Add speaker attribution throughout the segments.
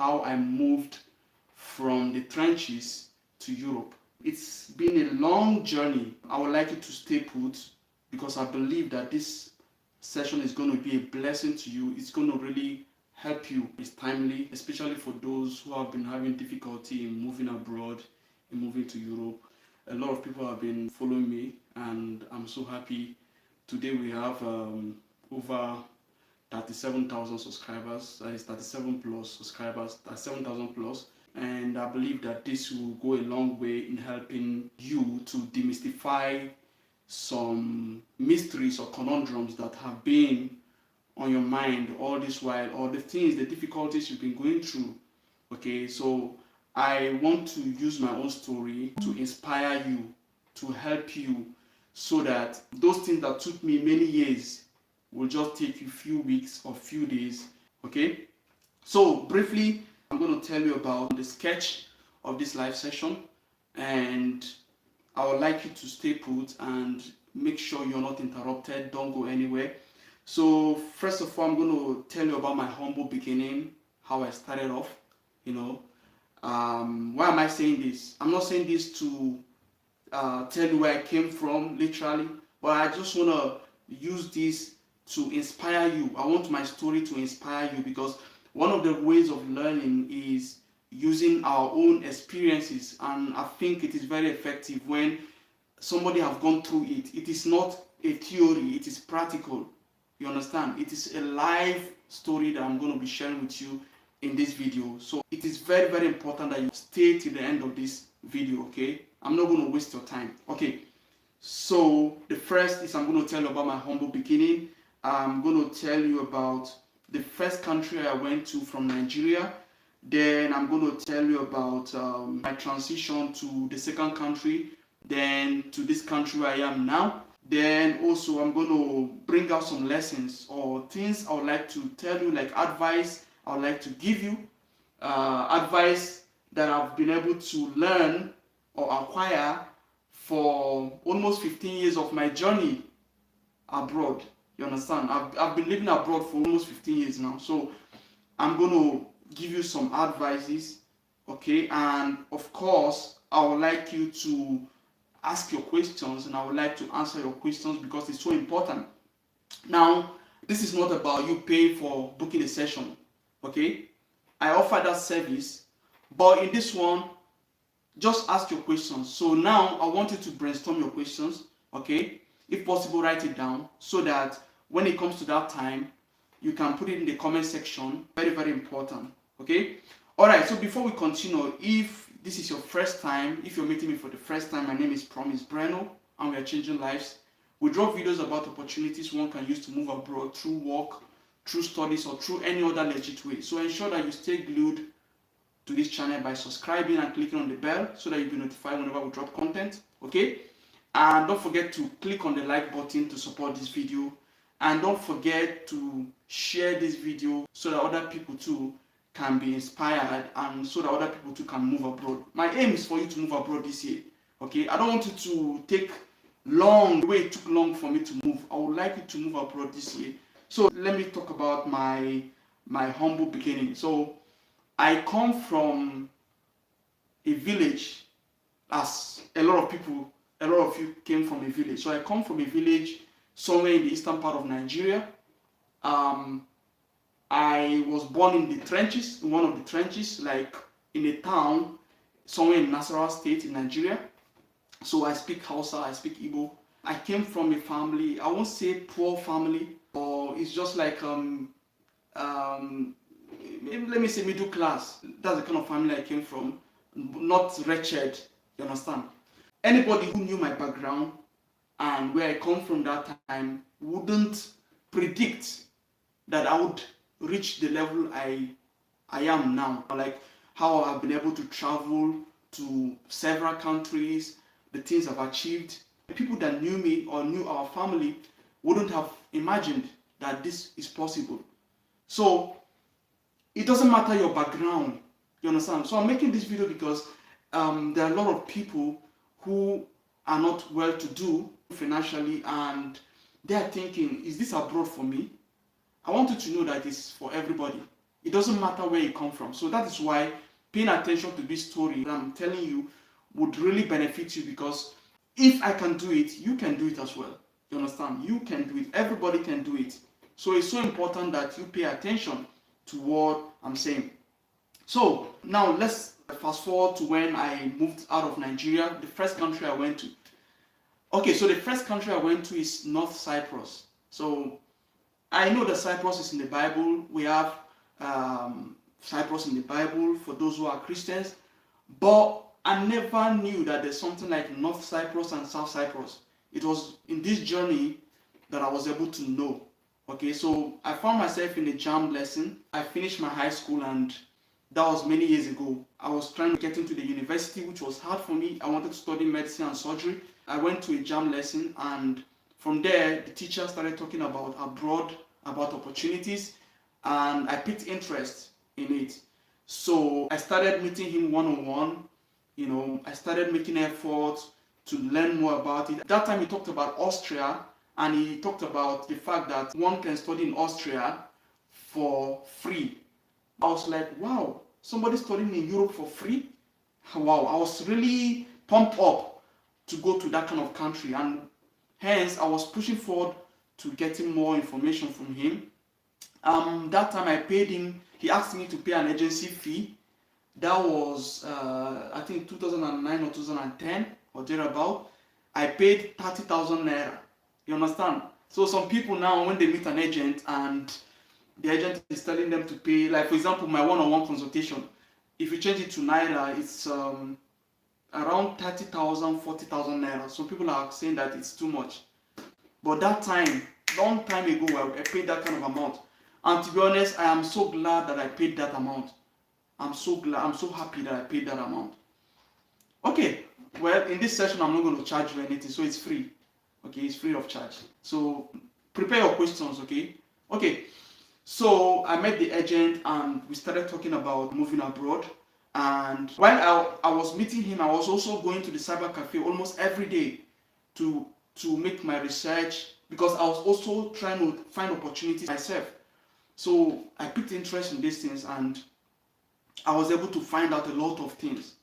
Speaker 1: how I moved from the trenches to Europe. It's been a long journey. I would like you to stay put because I believe that this session is going to be a blessing to you. It's going to really help you. It's timely, especially for those who have been having difficulty in moving abroad, in moving to Europe. A lot of people have been following me, and I'm so happy. Today we have over 37,000 subscribers. That is 37 plus subscribers, 37,000 plus. And I believe that this will go a long way in helping you to demystify some mysteries or conundrums that have been on your mind all this while, or the things, the difficulties you've been going through. Okay, so I want to use my own story to inspire you, to help you, so that those things that took me many years will just take you a few weeks or few days. Okay, so briefly, I'm going to tell you about the sketch of this live session, and I would like you to stay put and make sure you're not interrupted. Don't go anywhere. So first of all, I'm going to tell you about my humble beginning, how I started off. Why am I saying this? I'm not saying this to tell you where I came from, literally, but I just want to use this to inspire you. I want my story to inspire you, because one of the ways of learning is using our own experiences, and I think it is very effective when somebody have gone through it. It is not a theory, it is practical. You understand? It is a live story that I'm going to be sharing with you in this video. So it is very, very important that you stay till the end of this video, okay? I'm not going to waste your time. Okay, so the first is I'm going to tell you about my humble beginning. I'm going to tell you about the first country I went to from Nigeria. Then I'm going to tell you about my transition to the second country, then to this country where I am now. Then also I'm going to bring out some lessons or things I would like to tell you, like advice I would like to give you, advice that I've been able to learn or acquire for almost 15 years of my journey abroad. You understand? I've been living abroad for almost 15 years now. So I'm going to give you some advices, okay? And of course, I would like you to ask your questions, and I would like to answer your questions because it's so important. Now, this is not about you paying for booking a session, okay? I offer that service, but in this one, just ask your questions. So now I want you to brainstorm your questions, okay? If possible, write it down so that when it comes to that time, you can put it in the comment section. Very, very important, okay? All right, so before we continue, if this is your first time, if you're meeting me for the first time, my name is Promise Breno, and we are changing lives. We drop videos about opportunities one can use to move abroad through work, through studies, or through any other legit way. So ensure that you stay glued to this channel by subscribing and clicking on the bell so that you'll be notified whenever we drop content, okay? And don't forget to click on the like button to support this video. And don't forget to share this video so that other people too can be inspired, and so that other people too can move abroad. My aim is for you to move abroad this year, okay? I don't want you to take long, the way it took long for me to move. I would like you to move abroad this year. So let me talk about my humble beginning. So I come from a village, as a lot of you came from a village. So I come from a village somewhere in the eastern part of Nigeria. I was born in the trenches, in one of the trenches, like in a town somewhere in Nasarawa State in Nigeria. So I speak Hausa, I speak Igbo. I came from a family, I won't say poor family, or it's just like let me say middle class. That's the kind of family I came from, not wretched, you understand? Anybody who knew my background and where I come from that time wouldn't predict that I would reach the level I am now. Like how I've been able to travel to several countries, the things I've achieved. The people that knew me or knew our family wouldn't have imagined that this is possible. So it doesn't matter your background, you understand? So I'm making this video because there are a lot of people who are not well to do financially, and they are thinking, is this abroad for me? I want you to know that it's for everybody. It doesn't matter where you come from. So that is why paying attention to this story that I'm telling you would really benefit you, because if I can do it, you can do it as well. You understand? You can do it. Everybody can do it. So it's so important that you pay attention to what I'm saying. So now let's fast forward to when I moved out of Nigeria, the first country I went to. Okay, so the first country I went to is North Cyprus. So I know that Cyprus is in the Bible. We have Cyprus in the Bible for those who are Christians, but I never knew that there's something like North Cyprus and South Cyprus. It was in this journey that I was able to know. Okay, so I found myself in a JAM lesson. I finished my high school, and that was many years ago. I was trying to get into the university, which was hard for me. I wanted to study medicine and surgery. I went to a JAM lesson, and from there, the teacher started talking about abroad, about opportunities, and I picked interest in it. So I started meeting him one-on-one. I started making efforts to learn more about it. At that time, he talked about Austria, and he talked about the fact that one can study in Austria for free. I was like, wow, somebody studying in Europe for free? Wow, I was really pumped up to go to that kind of country, and hence I was pushing forward to getting more information from him. That time I paid him, he asked me to pay an agency fee. That was, I think 2009 or 2010 or thereabout. I paid 30,000 naira. You understand? So some people now, when they meet an agent and the agent is telling them to pay, like for example, my one-on-one consultation, if you change it to naira, it's around 30,000, 40,000 naira. Some people are saying that it's too much. But that time, long time ago, I paid that kind of amount. And to be honest, I am so glad that I paid that amount. I'm so glad, I'm so happy that I paid that amount. Okay, well, in this session, I'm not going to charge you anything, so it's free. Okay, it's free of charge. So prepare your questions, okay? Okay, so I met the agent and we started talking about moving abroad. And while I was meeting him, I was also going to the cyber cafe almost every day to make my research, because I was also trying to find opportunities myself. So I picked interest in these things, and I was able to find out a lot of things.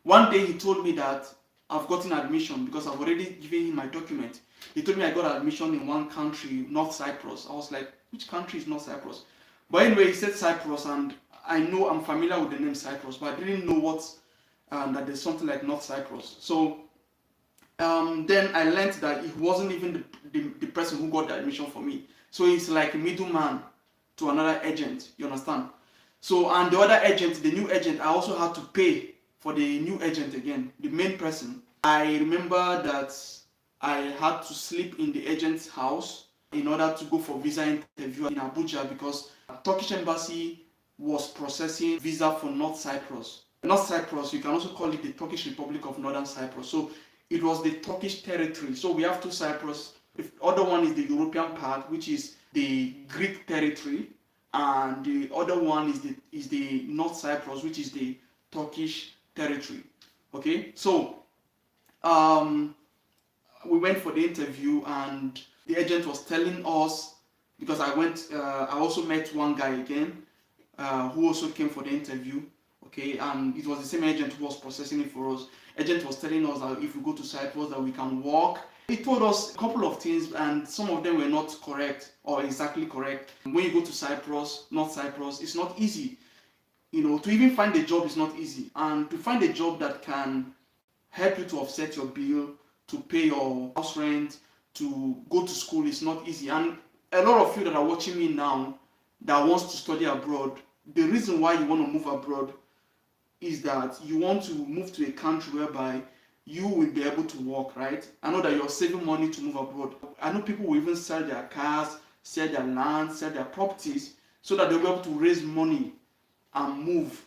Speaker 1: One day he told me that I've gotten admission, because I've already given him my document. He told me I got admission in one country, North Cyprus. I was like, which country is North Cyprus? But anyway, he said Cyprus, and I know I'm familiar with the name Cyprus, but I didn't know that there's something like North Cyprus. So then I learned that he wasn't even the person who got the admission for me. So he's like a middleman to another agent, you understand? So, and the other agent, the new agent, I also had to pay for the new agent again, the main person. I remember that I had to sleep in the agent's house in order to go for visa interview in Abuja, because Turkish embassy was processing visa for North Cyprus. North Cyprus, you can also call it the Turkish Republic of Northern Cyprus. So it was the Turkish territory. So we have two Cyprus. The other one is the European part, which is the Greek territory, and the other one is the North Cyprus, which is the Turkish territory. Okay, so we went for the interview, and the agent was telling us, because I also met one guy again who also came for the interview. Okay, and it was the same agent who was processing it for us. Agent was telling us that if we go to Cyprus, that we can walk. He told us a couple of things, and some of them were not correct or exactly correct. When you go to Cyprus, North Cyprus, it's not easy. To even find a job is not easy. And to find a job that can help you to offset your bill, to pay your house rent, to go to school is not easy. And a lot of you that are watching me now that wants to study abroad, the reason why you want to move abroad is that you want to move to a country whereby you will be able to work, right? I know that you're saving money to move abroad. I know people will even sell their cars, sell their land, sell their properties, so that they'll be able to raise money and move.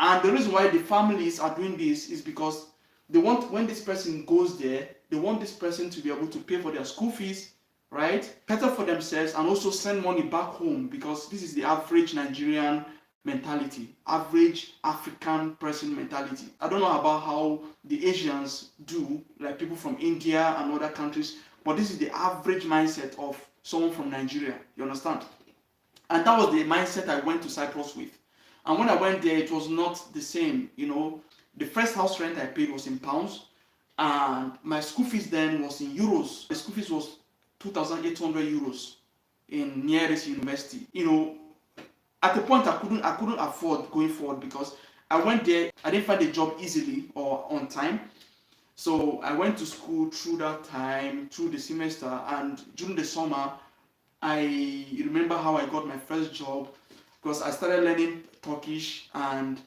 Speaker 1: And the reason why the families are doing this is because they want, when this person goes there, they want this person to be able to pay for their school fees, right? Better for themselves, and also send money back home, because this is the average Nigerian mentality, average African person mentality. I don't know about how the Asians do, like people from India and other countries, but this is the average mindset of someone from Nigeria. You understand? And that was the mindset I went to Cyprus with. And when I went there, it was not the same. The first house rent I paid was in pounds, and my school fees then was in euros. The school fees was 2,800 euros in nearest university. At the point I couldn't afford going forward, because I went there, I didn't find a job easily or on time. So I went to school through that time, through the semester, and during the summer, I remember how I got my first job, because I started learning Turkish, and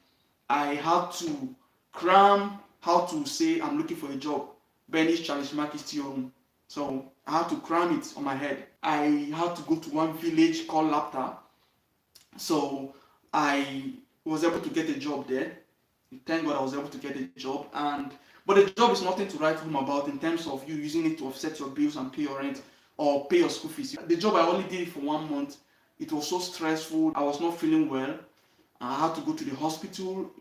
Speaker 1: I had to cram how to say I'm looking for a job. Beniş çalışmak istiyorum. So I had to cram it on my head. I had to go to one village called Lapta. So I was able to get a job there. Thank God I was able to get a job. But the job is nothing to write home about in terms of you using it to offset your bills and pay your rent or pay your school fees. The job, I only did it for 1 month. It was so stressful. I was not feeling well. I had to go to the hospital.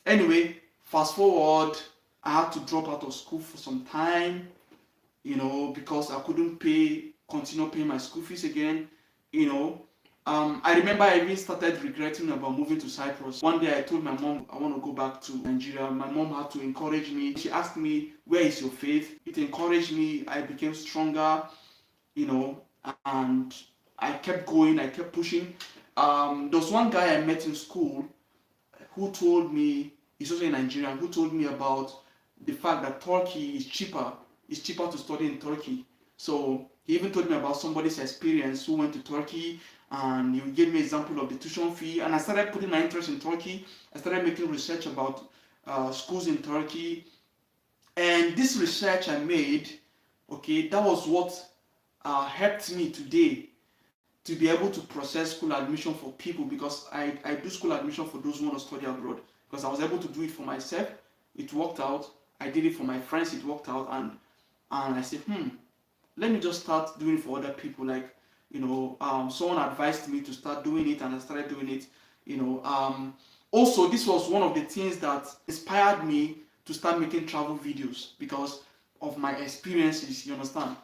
Speaker 1: Anyway, fast forward, I had to drop out of school for some time, because I couldn't continue paying my school fees again. I remember I even started regretting about moving to Cyprus. One day I told my mom I want to go back to Nigeria. My mom had to encourage me. She asked me, where is your faith? It encouraged me. I became stronger, and I kept going, I kept pushing. There was one guy I met in school who told me, he's also a Nigerian, who told me about the fact that Turkey is cheaper. It's cheaper to study in Turkey. So he even told me about somebody's experience who went to Turkey, and he gave me an example of the tuition fee. And I started putting my interest in Turkey. I started making research about schools in Turkey. And this research I made, that was what helped me today to be able to process school admission for people, because I do school admission for those who want to study abroad, because I was able to do it for myself. It worked out. I did it for my friends. It worked out. And I said, let me just start doing it for other people. Like, someone advised me to start doing it, and I started doing it. Also, this was one of the things that inspired me to start making travel videos, because of my experiences, you understand.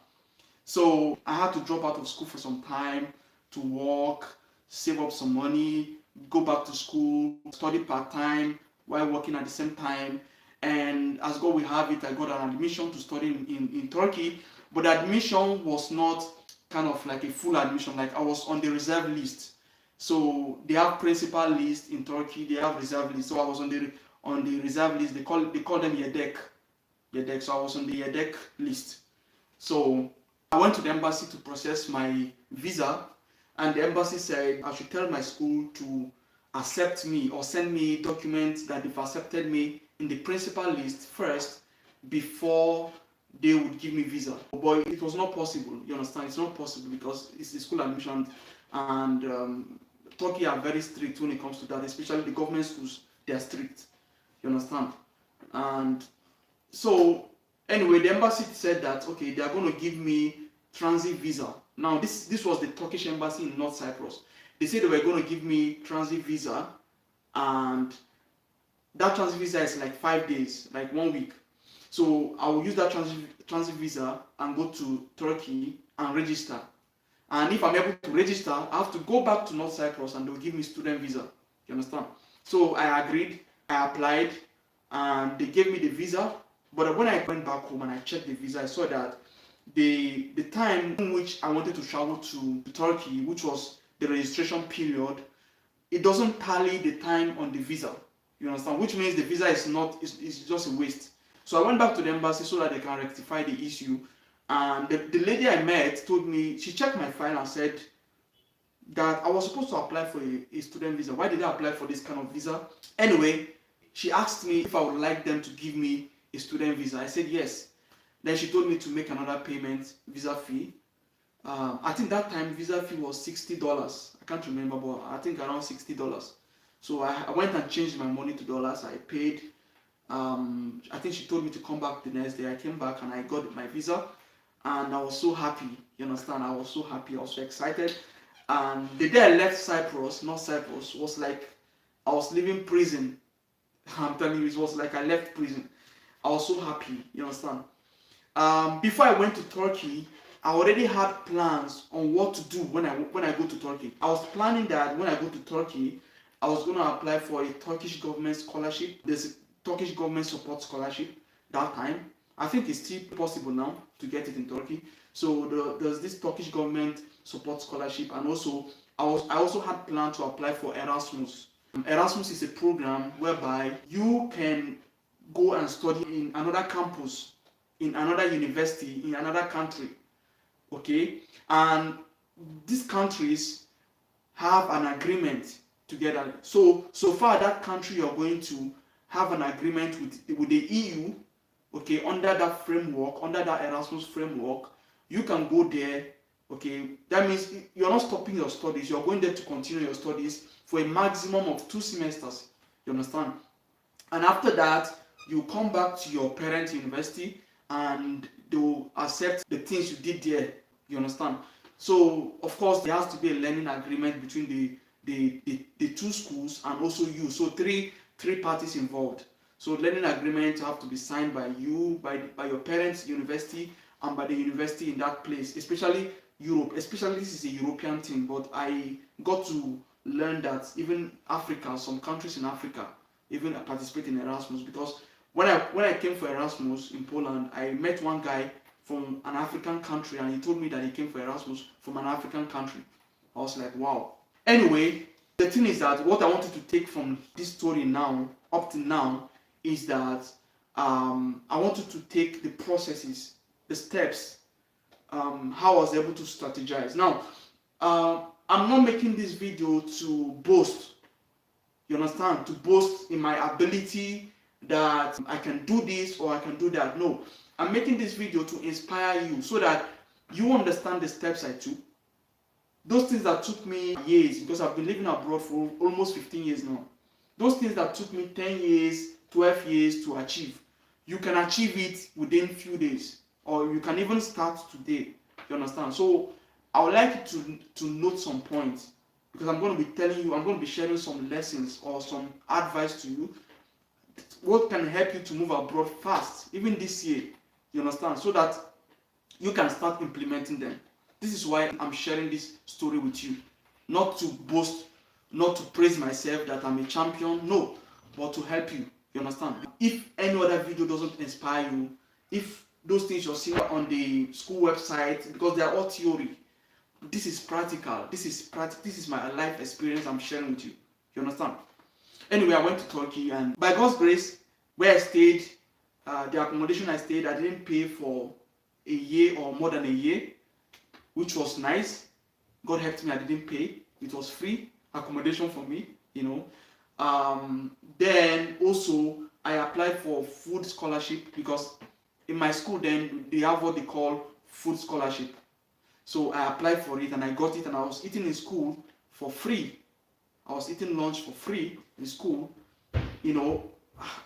Speaker 1: So I had to drop out of school for some time to work, save up some money, go back to school, study part-time while working at the same time. And as God will have it, I got an admission to study in Turkey. But the admission was not kind of like a full admission. Like, I was on the reserve list. So they have principal list in Turkey, they have reserve list. So I was on the reserve list. They call them Yedek. So I was on the Yedek list. So I went to the embassy to process my visa, and the embassy said I should tell my school to accept me or send me documents that they've accepted me in the principal list first before they would give me visa. But it was not possible, you understand? It's not possible, because it's the school admission, and Turkey are very strict when it comes to that, especially the government schools. They are strict, you understand? And so anyway, the embassy said that they are going to give me transit visa. Now this was the Turkish embassy in North Cyprus. They said they were going to give me transit visa, and that transit visa is like 5 days, like 1 week. So I will use that transit visa and go to Turkey and register. And if I'm able to register, I have to go back to North Cyprus, and they'll give me student visa. You understand? So I agreed, I applied, and they gave me the visa. But when I went back home and I checked the visa, I saw that the time in which I wanted to travel to Turkey, which was the registration period, it doesn't tally the time on the visa. You understand? Which means the visa is just a waste. So I went back to the embassy so that they can rectify the issue. And the lady I met told me, she checked my file and said that I was supposed to apply for a student visa. Why did I apply for this kind of visa? Anyway, she asked me if I would like them to give me a student visa. I said yes. Then she told me to make another payment, visa fee. I think that time visa fee was $60. I can't remember, but I think around $60. So I went and changed my money to dollars. I paid. I think she told me to come back the next day. I came back and I got my visa, and I was so happy. You understand? I was so happy. I was so excited. And the day I left Cyprus, North Cyprus, was like I was leaving prison. I'm telling you, it was like I left prison. I was so happy. You understand? Before I went to Turkey, I already had plans on what to do when I go to Turkey. I was planning that when I go to Turkey, I was going to apply for a Turkish government scholarship. There's a Turkish government support scholarship that time. I think it's still possible now to get it in Turkey. So there's this Turkish government support scholarship, and also I also had planned to apply for Erasmus. Erasmus is a program whereby you can go and study in another campus, in another university, in another country. Okay, and these countries have an agreement together. So far that country you're going to have an agreement with the EU. Okay, under that framework, under that Erasmus framework, you can go there. Okay, that means you're not stopping your studies. You're going there to continue your studies for a maximum of 2 semesters. You understand? And after that, you come back to your parent university and they will accept the things you did there. You understand? So of course there has to be a learning agreement between the 2 schools and also you. So three parties involved. So learning agreement have to be signed by you, by your parents' university, and by the university in that place, especially Europe. Especially this is a European thing, but I got to learn that even Africa, some countries in Africa, even participate in Erasmus, because when I came for Erasmus in Poland, I met one guy from an African country, and he told me that he came for Erasmus from an African country. I was like, wow. Anyway, the thing is that what I wanted to take from this story now, up to now, is that I wanted to take the processes, the steps, how I was able to strategize. Now, I'm not making this video to boast. You understand? To boast in my ability that I can do this or I can do that. No, I'm making this video to inspire you so that you understand the steps I took. Those things that took me years, because I've been living abroad for almost 15 years now. Those things that took me 10 years, 12 years to achieve, you can achieve it within few days, or you can even start today. You understand? So I would like you to note some points, because I'm going to be telling you, I'm going to be sharing some lessons or some advice to you, what can help you to move abroad fast, even this year. You understand? So that you can start implementing them. This is why I'm sharing this story with you. Not to boast, not to praise myself that I'm a champion, no, but to help you. You understand? If any other video doesn't inspire you, if those things you're seeing on the school website, because they are all theory, this is practical. This is my life experience I'm sharing with you. You understand? Anyway, I went to Turkey, and by God's grace, where I stayed, the accommodation I stayed, I didn't pay for a year or more than a year, which was nice. God helped me, I didn't pay. It was free accommodation for me, you know. Then also I applied for food scholarship, because in my school then they have what they call food scholarship. So I applied for it and I got it, and I was eating in school for free. I was eating lunch for free in school. You know,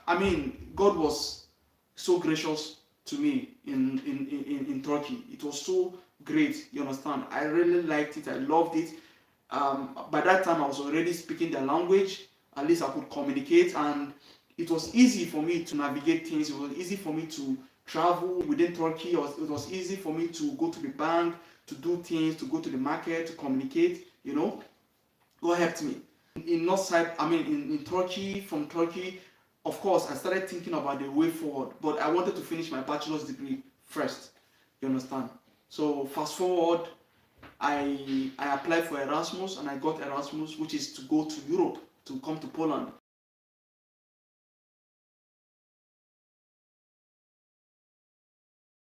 Speaker 1: I mean, God was so gracious to me in Turkey. It was so great, you understand? I really liked it, I loved it. By that time I was already speaking their language. At least I could communicate, and it was easy for me to navigate things. It was easy for me to travel within Turkey. It was easy for me to go to the bank, to do things, to go to the market, to communicate, you know. God helped me. In North Cyprus, I mean in Turkey, from Turkey, of course, I started thinking about the way forward, but I wanted to finish my bachelor's degree first, you understand? So fast forward, I applied for Erasmus, and I got Erasmus, which is to go to Europe, to come to Poland.